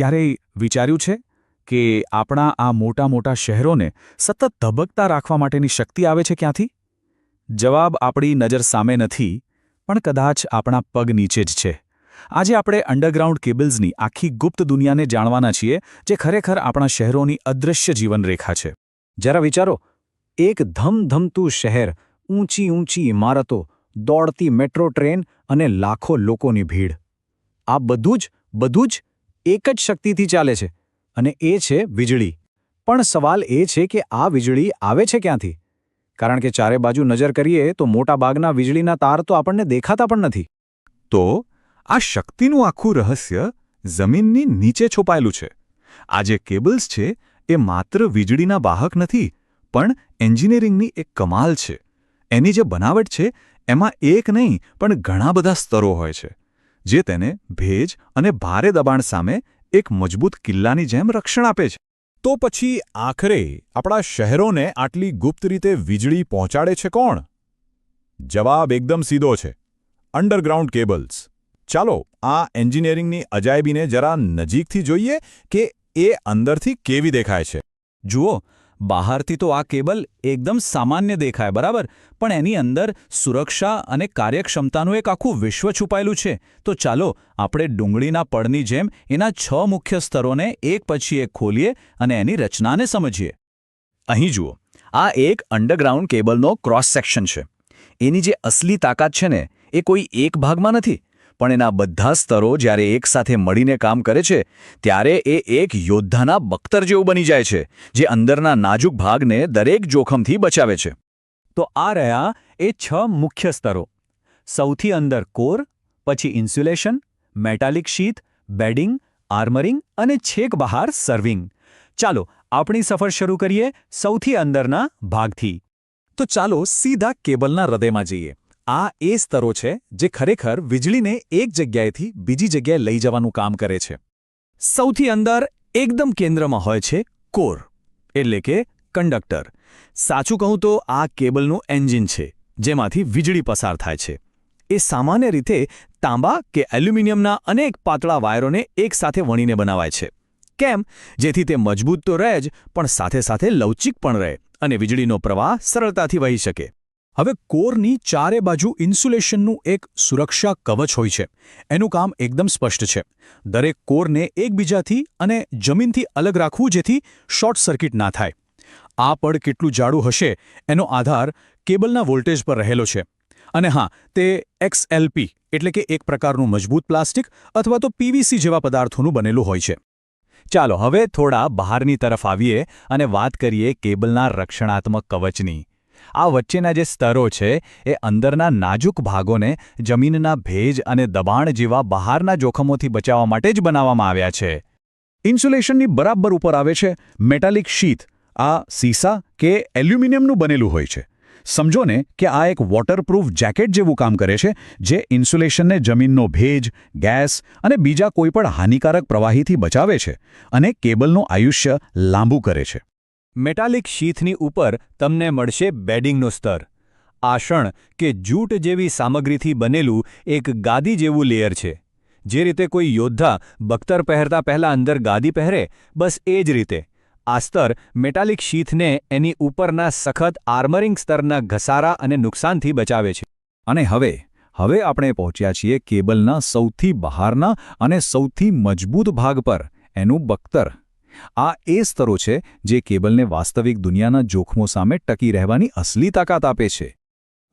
ક્યારેય વિચાર્યું છે કે આપણા આ મોટા મોટા શહેરોને સતત ધબકતા રાખવા માટેની શક્તિ આવે છે ક્યાંથી? જવાબ આપણી નજર સામે નથી, પણ કદાચ આપણા પગ નીચે જ છે. આજે આપણે અંડરગ્રાઉન્ડ કેબલ્સની આખી ગુપ્ત દુનિયાને જાણવાના છીએ, જે ખરેખર આપણા શહેરોની અદૃશ્ય જીવનરેખા છે. જરા વિચારો, એક ધમધમતું શહેર, ઊંચી ઊંચી ઇમારતો, દોડતી મેટ્રો ટ્રેન અને લાખો લોકોની ભીડ. આ બધું જ એક જ શક્તિથી ચાલે છે, અને એ છે વીજળી. પણ સવાલ એ છે કે આ વીજળી આવે છે ક્યાંથી? કારણ કે ચારે બાજુ નજર કરીએ તો મોટાભાગના વીજળીના તાર તો આપણને દેખાતા પણ નથી. તો આ શક્તિનું આખું રહસ્ય જમીનની નીચે છુપાયેલું છે. આ જે કેબલ્સ છે એ માત્ર વીજળીના વાહક નથી, પણ એન્જિનિયરિંગની એક કમાલ છે. એની જે બનાવટ છે એમાં એક નહીં પણ ઘણા બધા સ્તરો હોય છે, જે તેને ભેજ અને ભારે દબાણ સામે એક મજબૂત કિલ્લાની જેમ રક્ષણ આપે છે. તો પછી આખરે આપણા શહેરોને આટલી ગુપ્ત રીતે વીજળી પહોંચાડે છે કોણ? જવાબ એકદમ સીધો છે: અંડરગ્રાઉન્ડ કેબલ્સ. ચાલો આ એન્જિનિયરિંગની અજાયબીને જરા નજીકથી જોઈએ કે એ અંદરથી કેવી દેખાય છે. જુઓ, બહારથી તો આ કેબલ એકદમ સામાન્ય દેખાય, બરાબર, પણ એની અંદર સુરક્ષા અને કાર્યક્ષમતાનું એક આખું વિશ્વ છુપાયેલું છે. તો ચાલો આપણે ડુંગળીના પડની જેમ એના 6 મુખ્ય સ્તરોને એક પછી એક ખોલીએ અને એની રચનાને સમજીએ. અહીં જુઓ, આ એક અંડરગ્રાઉન્ડ કેબલનો ક્રોસ સેક્શન છે. એની જે અસલી તાકાત છે ને, એ કોઈ એક ભાગમાં નથી, પણ એના બધા સ્તરો જ્યારે એકસાથે મળીને કામ કરે છે ત્યારે એ એક યોદ્ધાના બખ્તર જેવું બની જાય છે, જે અંદરના નાજુક ભાગને દરેક જોખમથી બચાવે છે. તો આ રહ્યા એ 6 મુખ્ય સ્તરો. સૌથી અંદર કોર, પછી ઇન્સ્યુલેશન, મેટાલિક શીથ, બેડિંગ, આર્મરિંગ અને છેક બહાર સર્વિંગ. ચાલો આપણી સફર શરૂ કરીએ સૌથી અંદરના ભાગથી. તો ચાલો સીધા કેબલના હૃદયમાં જઈએ. આ એ સ્તરો છે જે ખરેખર વીજળીને એક જગ્યાએથી બીજી જગ્યાએ લઈ જવાનું કામ કરે છે. સૌથી અંદર એકદમ કેન્દ્રમાં હોય છે કોર, એટલે કે કંડક્ટર. સાચું કહું તો આ કેબલનું એન્જિન છે, જેમાંથી વીજળી પસાર થાય છે. એ સામાન્ય રીતે તાંબા કે એલ્યુમિનિયમના અનેક પાતળા વાયરોને એકસાથે વણીને બનાવાય છે. કેમ? જેથી તે મજબૂત તો રહે જ, પણ સાથે સાથે લવચીક પણ રહે અને વીજળીનો પ્રવાહ સરળતાથી વહી શકે. હવે કોરની ચારે બાજુ ઇન્સ્યુલેશનનું એક સુરક્ષા કવચ હોય છે. એનું કામ એકદમ સ્પષ્ટ છે: દરેક કોરને એકબીજાથી અને જમીનથી અલગ રાખવું, જેથી શોર્ટ સર્કિટ ના થાય. આ પડ કેટલું જાડું હશે એનો આધાર કેબલના વોલ્ટેજ પર રહેલો છે. અને હા, તે XLP એટલે કે એક પ્રકારનું મજબૂત પ્લાસ્ટિક અથવા તો PVC જેવા પદાર્થોનું બનેલું હોય છે. ચાલો હવે થોડા બહારની તરફ આવીએ અને વાત કરીએ કેબલના રક્ષણાત્મક કવચની. આ વચ્ચેના જે સ્તરો છે એ અંદરના નાજુક ભાગોને જમીનના ભેજ અને દબાણ જેવા બહારના જોખમોથી બચાવવા માટે જ બનાવવામાં આવ્યા છે. ઇન્સ્યુલેશનની બરાબર ઉપર આવે છે મેટાલિક શીથ. આ સીસા કે એલ્યુમિનિયમનું બનેલું હોય છે. સમજો ને કે આ એક વોટરપ્રૂફ જેકેટ જેવું કામ કરે છે, જે ઇન્સ્યુલેશનને જમીનનો ભેજ, ગેસ અને બીજા કોઈપણ હાનિકારક પ્રવાહીથી બચાવે છે અને કેબલનું આયુષ્ય લાંબુ કરે છે. મેટાલિક શીથની ઉપર તમને મળશે બેડિંગનો સ્તર. આસણ કે જૂટ જેવી સામગ્રીથી બનેલું એક ગાદી જેવું લેયર છે. જે રીતે કોઈ યોદ્ધા બખ્તર પહેરતા પહેલા અંદર ગાદી પહેરે, બસ એ જ રીતે આ સ્તર મેટાલિક શીથને એની ઉપરના સખત આર્મરિંગ સ્તરના ઘસારા અને નુકસાનથી બચાવે છે. અને હવે આપણે પહોંચ્યા છીએ કેબલના સૌથી બહારના અને સૌથી મજબૂત ભાગ પર, એનું બખ્તર. આ એ સ્તરો છે જે કેબલને વાસ્તવિક દુનિયાના જોખમો સામે ટકી રહેવાની અસલી તાકાત આપે છે.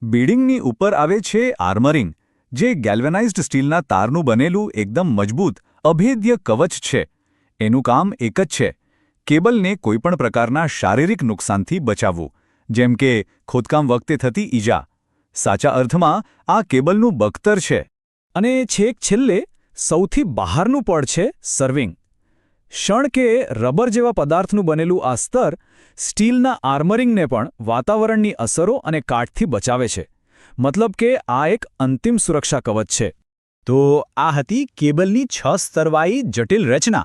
બીડિંગની ઉપર આવે છે આર્મરિંગ, જે ગેલ્વેનાઇઝ્ડ સ્ટીલના તારનું બનેલું એકદમ મજબૂત, અભેદ્ય કવચ છે. એનું કામ એક જ છે: કેબલને કોઈપણ પ્રકારના શારીરિક નુકસાનથી બચાવવું, જેમ કે ખોદકામ વખતે થતી ઈજા. સાચા અર્થમાં આ કેબલનું બખ્તર છે. અને છેક છેલ્લે સૌથી બહારનું પડ છે સર્વિંગ. શણ કે રબર જેવા પદાર્થનું બનેલું આ સ્તર સ્ટીલના આર્મરિંગને પણ વાતાવરણની અસરો અને કાટથી બચાવે છે. મતલબ કે આ એક અંતિમ સુરક્ષા કવચ છે. તો આ હતી કેબલની 6 સ્તરવાળી જટિલ રચના.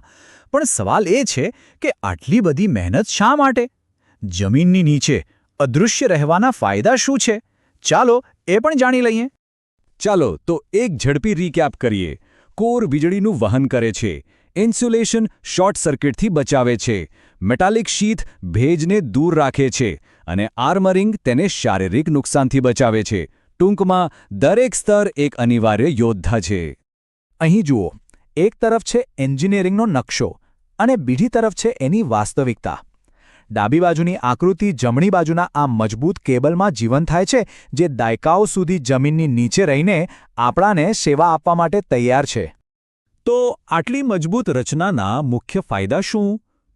પણ સવાલ એ છે કે આટલી બધી મહેનત શા માટે? જમીનની નીચે અદૃશ્ય રહેવાના ફાયદા શું છે? ચાલો એ પણ જાણી લઈએ. ચાલો તો એક ઝડપી રીકેપ કરીએ. કોર વીજળીનું વહન કરે છે. ઇન્સ્યુલેશન શોર્ટ સર્કિટથી બચાવે છે, મેટાલિક શીથ ભેજને દૂર રાખે છે અને આર્મરિંગ તેને શારીરિક નુકસાનથી બચાવે છે. ટૂંકમાં દરેક સ્તર એક અનિવાર્ય યોદ્ધા છે. અહીં જુઓ, એક તરફ છે એન્જિનિયરિંગનો નકશો અને બીજી તરફ છે એની વાસ્તવિકતા. ડાબી બાજુની આકૃતિ જમણી બાજુના આ મજબૂત કેબલમાં જીવંત થાય છે, જે દાયકાઓ સુધી જમીનની નીચે રહીને આપણાને સેવા આપવા માટે તૈયાર છે. તો આટલી મજબૂત રચનાના મુખ્ય ફાયદા શું?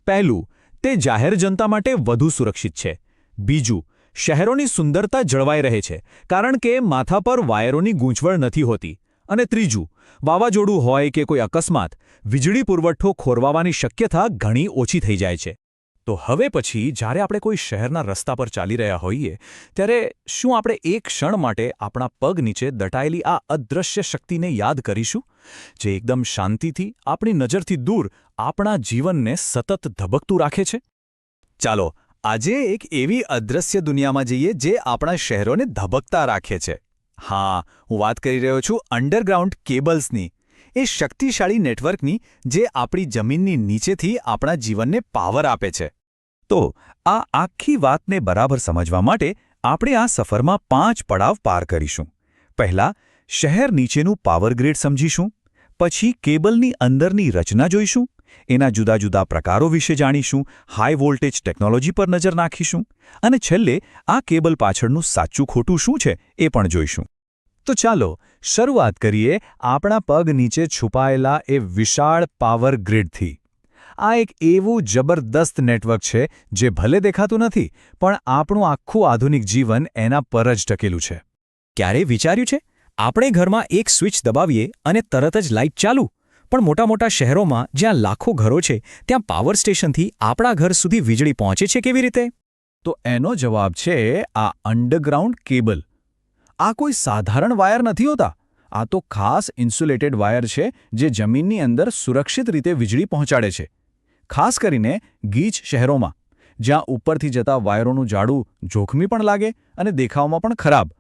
પહેલું, તે જાહેર જનતા માટે વધુ સુરક્ષિત છે. બીજું, શહેરોની સુંદરતા જળવાઈ રહે છે કારણ કે માથા પર વાયરોની ગૂંચવણ નથી હોતી. અને ત્રીજું, વાવાઝોડું હોય કે કોઈ અકસ્માત, વીજળી પુરવઠો ખોરવાવાની શક્યતા ઘણી ઓછી થઈ જાય છે. તો હવે પછી જ્યારે આપણે કોઈ શહેરના રસ્તા પર ચાલી રહ્યા હોઈએ ત્યારે શું આપણે એક ક્ષણ માટે આપણા પગ નીચે દટાયેલી આ અદૃશ્ય શક્તિને યાદ કરીશું, જે એકદમ શાંતિથી આપણી નજરથી દૂર આપણા જીવનને સતત ધબકતું રાખે છે? ચાલો આજે એક એવી અદૃશ્ય દુનિયામાં જઈએ જે આપણા શહેરોને ધબકતા રાખે છે. હા, હું વાત કરી રહ્યો છું અંડરગ્રાઉન્ડ કેબલ્સની, એ શક્તિશાળી નેટવર્કની જે આપણી જમીનની નીચેથી આપણા જીવનને પાવર આપે છે. તો આ આખી વાતને બરાબર સમજવા માટે આપણે આ સફરમાં 5 પડાવ પાર કરીશું. પહેલા, શહેર નીચેનું પાવર ગ્રીડ સમજીશું. પછી કેબલની અંદરની રચના જોઈશું, એના જુદા જુદા પ્રકારો વિશે જાણીશું, હાઈ વોલ્ટેજ ટેકનોલોજી પર નજર નાખીશું અને છેલ્લે આ કેબલ પાછળનું સાચું ખોટું શું છે એ પણ જોઈશું. તો ચાલો શરૂઆત કરીએ આપણા પગ નીચે છુપાયેલા એ વિશાળ પાવર ગ્રીડથી. આ એક એવું જબરદસ્ત નેટવર્ક છે જે ભલે દેખાતું નથી, પણ આપણું આખું આધુનિક જીવન એના પર જ ટકેલું છે. ક્યારેય વિચાર્યું છે આપણે ઘરમાં એક સ્વિચ દબાવીએ અને તરત જ લાઇટ ચાલુ? પણ મોટા શહેરોમાં જ્યાં લાખો ઘરો છે ત્યાં પાવર સ્ટેશનથી આપણા ઘર સુધી વીજળી પહોંચે છે કેવી રીતે? તો એનો જવાબ છે આ અંડરગ્રાઉન્ડ કેબલ. આ કોઈ સાધારણ વાયર નથી હોતા. આ તો ખાસ ઇન્સ્યુલેટેડ વાયર છે જે જમીનની અંદર સુરક્ષિત રીતે વીજળી પહોંચાડે છે. ખાસ કરીને ગીચ શહેરોમાં, જ્યાં ઉપરથી જતા વાયરોનું જાડું જોખમી પણ લાગે અને દેખાવમાં પણ ખરાબ,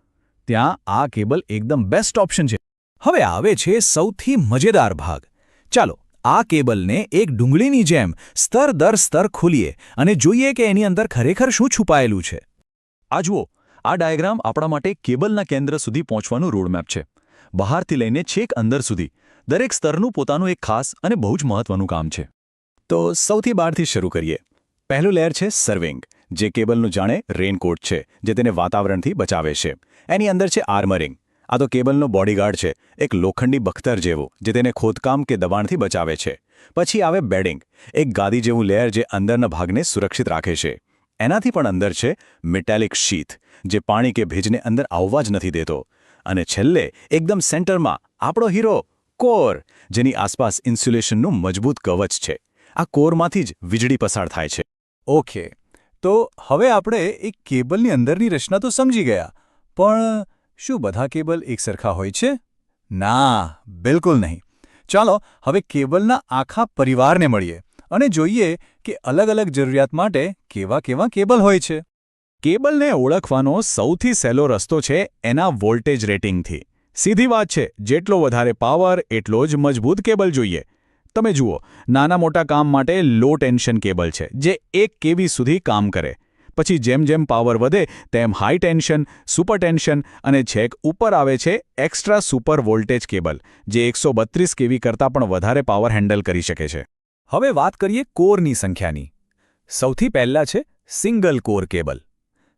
ત્યાં આ કેબલ એકદમ બેસ્ટ ઓપ્શન છે. હવે આવે છે સૌથી મજેદાર ભાગ. ચાલો આ કેબલને એક ડુંગળીની જેમ સ્તર દર સ્તર ખોલીએ અને જોઈએ કે એની અંદર ખરેખર શું છુપાયેલું છે. આ જુઓ, આ ડાયાગ્રામ આપણા માટે કેબલના કેન્દ્ર સુધી પહોંચવાનું રોડમેપ છે. બહારથી લઈને છેક અંદર સુધી દરેક સ્તરનું પોતાનું એક ખાસ અને બહુ જ મહત્વનું કામ છે. તો સૌથી બહારથી શરૂ કરીએ. પહેલું લેયર છે સર્વિંગ, જે કેબલનું જાણે રેનકોટ છે જે તેને વાતાવરણથી બચાવે છે. એની અંદર છે આર્મરિંગ. આ તો કેબલનો બોડીગાર્ડ છે, એક લોખંડી બખ્તર જેવું જે તેને ખોદકામ કે દબાણથી બચાવે છે. પછી આવે બેડિંગ, એક ગાદી જેવું લેયર જે અંદરના ભાગને સુરક્ષિત રાખે છે. એનાથી પણ અંદર છે મેટાલિક શીથ, જે પાણી કે ભેજને અંદર આવવા જ નથી દેતો. અને છેલ્લે એકદમ સેન્ટરમાં આપણો હીરો કોર, જેની આસપાસ ઇન્સ્યુલેશનનું મજબૂત કવચ છે. આ કોરમાંથી જ વીજળી પસાર થાય છે. ઓકે, તો હવે આપણે એક કેબલની અંદરની રચના તો સમજી ગયા, પણ શું બધા કેબલ એક સરખા હોય છે? ના, બિલકુલ નહીં. ચાલો હવે કેબલના આખા પરિવારને મળીએ અને જોઈએ કે અલગ અલગ જરૂરિયાત માટે કેવા કેવા કેબલ હોય છે. કેબલને ઓળખવાનો સૌથી સહેલો રસ્તો છે એના વોલ્ટેજ રેટિંગથી. સીધી વાત છે, જેટલો વધારે પાવર એટલો જ મજબૂત કેબલ જોઈએ. તમે જુઓ, નાના મોટા કામ માટે લો ટેન્શન કેબલ છે જે 1 kV સુધી કામ કરે. પછી જેમ જેમ પાવર વધે તેમ હાઈ ટેન્શન, સુપર ટેન્શન અને છેક ઉપર આવે છે એક્સ્ટ્રા સુપર વોલ્ટેજ કેબલ, જે 132 kV કરતાં પણ વધારે પાવર હેન્ડલ કરી શકે છે. હવે વાત કરીએ કોરની સંખ્યાની. સૌથી પહેલા છે સિંગલ કોર કેબલ.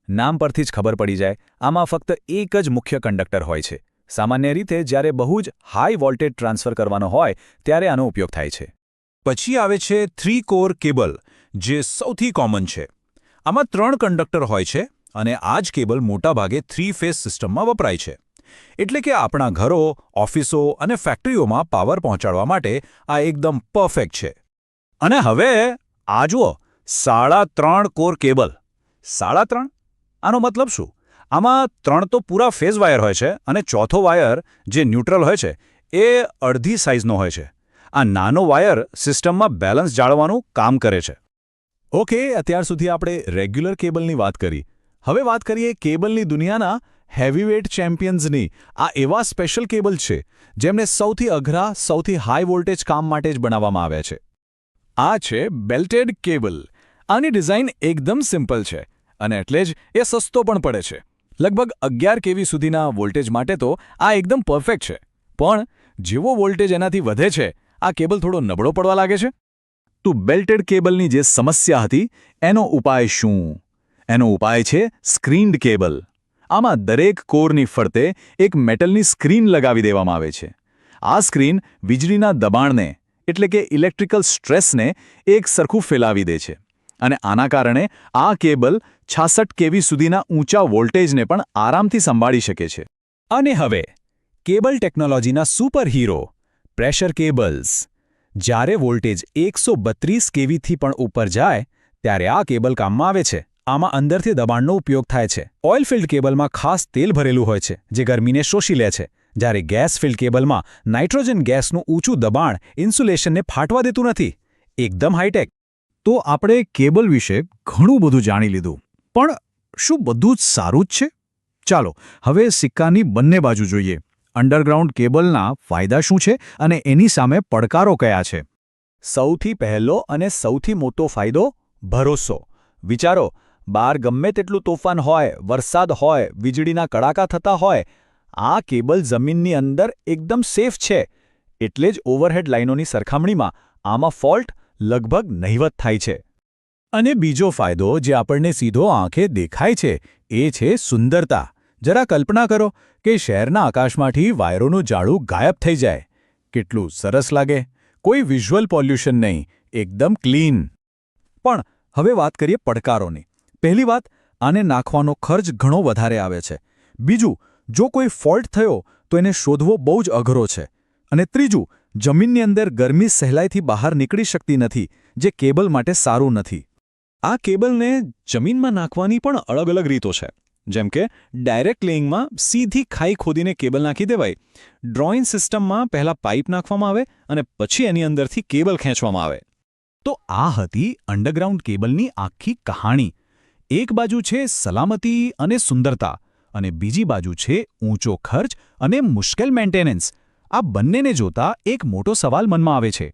નામ પરથી જ ખબર પડી જાય, આમાં ફક્ત એક જ મુખ્ય કંડક્ટર હોય છે. સામાન્ય રીતે જ્યારે બહુ જ હાઈ વોલ્ટેજ ટ્રાન્સફર કરવાનો હોય ત્યારે આનો ઉપયોગ થાય છે. પછી આવે છે 3 કોર કેબલ, જે સૌથી કોમન છે. આમાં 3 કંડક્ટર હોય છે અને આ જ કેબલ મોટાભાગે 3 ફેઝ સિસ્ટમમાં વપરાય છે. એટલે કે આપણા ઘરો, ઓફિસો અને ફેક્ટરીઓમાં પાવર પહોંચાડવા માટે આ એકદમ પરફેક્ટ છે. અને હવે આ જુઓ, 3.5 કોર કેબલ. 3.5? આનો મતલબ શું? આમાં 3 તો પૂરા ફેઝ વાયર હોય છે અને ચોથો વાયર, જે ન્યુટ્રલ હોય છે, એ અડધી સાઇઝનો હોય છે. આ નાનો વાયર સિસ્ટમમાં બેલેન્સ જાળવવાનું કામ કરે છે. ઓકે, અત્યાર સુધી આપણે રેગ્યુલર કેબલની વાત કરી. હવે વાત કરીએ કેબલની દુનિયાના હેવીવેટ ચેમ્પિયન્સની આ એવા સ્પેશિયલ કેબલ છે જેમને સૌથી અઘરા સૌથી હાઈ વોલ્ટેજ કામ માટે જ બનાવવામાં આવ્યા છે. આ છે બેલ્ટેડ કેબલ. આની ડિઝાઇન એકદમ સિમ્પલ છે અને એટલે જ એ સસ્તો પણ પડે છે. લગભગ 11 કેવી સુધીના વોલ્ટેજ માટે તો આ એકદમ પરફેક્ટ છે, પણ જેવો વોલ્ટેજ એનાથી વધે છે આ કેબલ થોડો નબળો પડવા લાગે છે. તો બેલ્ટેડ કેબલની જે સમસ્યા હતી એનો ઉપાય શું? એનો ઉપાય છે સ્ક્રીન્ડ કેબલ. આમાં દરેક કોરની ફરતે એક મેટલની સ્ક્રીન લગાવી દેવામાં આવે છે. આ સ્ક્રીન વીજળીના દબાણને એટલે કે ઇલેક્ટ્રિકલ સ્ટ્રેસને એક સરખું ફેલાવી દે છે અને આના કારણે આ કેબલ 66 કેવી સુધીના ઊંચા વોલ્ટેજને પણ આરામથી સંભાળી શકે છે. અને હવે કેબલ ટેકનોલોજીના સુપર હીરો પ્રેશર કેબલ્સ. જ્યારે વોલ્ટેજ 132 કેવીથી પણ ઉપર જાય ત્યારે આ કેબલ કામમાં આવે છે. આમાં અંદરથી દબાણનો ઉપયોગ થાય છે. ઓઇલ ફિલ્ડ કેબલમાં ખાસ તેલ ભરેલું હોય છે જે ગરમીને શોષી લે છે, જ્યારે ગેસ ફિલ્ડ કેબલમાં નાઇટ્રોજન ગેસનું ઊંચું દબાણ ઇન્સ્યુલેશનને ફાટવા દેતું નથી. એકદમ હાઈટેક. તો આપણે કેબલ વિશે ઘણું બધું જાણી લીધું, પણ શું બધું જ સારું જ છે? ચાલો હવે સિક્કાની બંને બાજુ જોઈએ. અંડરગ્રાઉન્ડ કેબલના ફાયદા શું છે અને એની સામે પડકારો કયા છે? સૌથી પહેલો અને સૌથી મોટો ફાયદો ભરોસો. વિચારો, બહાર ગમે તેટલું તોફાન હોય, વરસાદ હોય, વીજળીના કડાકા થતા હોય, આ કેબલ જમીનની અંદર એકદમ સેફ છે. એટલે જ ઓવરહેડ લાઇનોની સરખામણીમાં આમાં ફોલ્ટ લગભગ નહિવત થાય છે. અને બીજો ફાયદો જે આપણને સીધો આંખે દેખાય છે એ છે સુંદરતા. જરા કલ્પના કરો કે શહેરના આકાશમાંથી વાયરોનું જાળું ગાયબ થઈ જાય. કેટલું સરસ લાગે! કોઈ વિઝ્યુઅલ પોલ્યુશન નહીં, એકદમ ક્લીન. પણ હવે વાત કરીએ પડકારોની. પહેલી વાત, આને નાખવાનો ખર્ચ ઘણો વધારે આવે છે. બીજું, જો કોઈ ફોલ્ટ થયો તો એને શોધવો બહુ જ અઘરો છે. અને ત્રીજું, જમીનની અંદર ગરમી સહેલાઈથી બહાર નીકળી શકતી નથી, જે કેબલ માટે સારું નથી. આ કેબલને જમીનમાં નાખવાની પણ અલગ અલગ રીતો છે. જેમ કે ડાયરેક્ટ લેઇંગમાં સીધી ખાઈ ખોદીને કેબલ નાખી દેવાય. ડ્રોઈંગ સિસ્ટમમાં પહેલાં પાઇપ નાખવામાં આવે અને પછી એની અંદરથી કેબલ ખેંચવામાં આવે. તો આ હતી અંડરગ્રાઉન્ડ કેબલની આખી કહાણી. એક બાજુ છે સલામતી અને સુંદરતા, અને બીજી બાજુ છે ઊંચો ખર્ચ અને મુશ્કેલ મેન્ટેનન્સ. આ બંનેને જોતા એક મોટો સવાલ મનમાં આવે છે: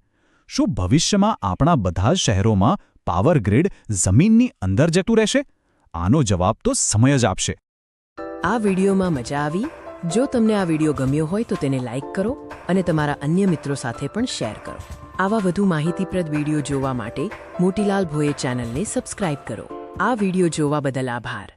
શું ભવિષ્યમાં આપણા બધા જ શહેરોમાં પાવર ગ્રીડ જમીનની અંદર જતું રહેશે? આનો જવાબ તો સમય જ આપશે. આ વિડીયોમાં મજા આવી? જો તમને આ વિડીયો ગમ્યો હોય તો તેને લાઇક કરો અને તમારા અન્ય મિત્રો સાથે પણ શેર કરો. આવા વધુ માહિતીપ્રદ વિડીયો જોવા માટે મોતીલાલ ભોએ ચેનલને સબસ્ક્રાઇબ કરો. આ વિડીયો જોવા બદલ આભાર.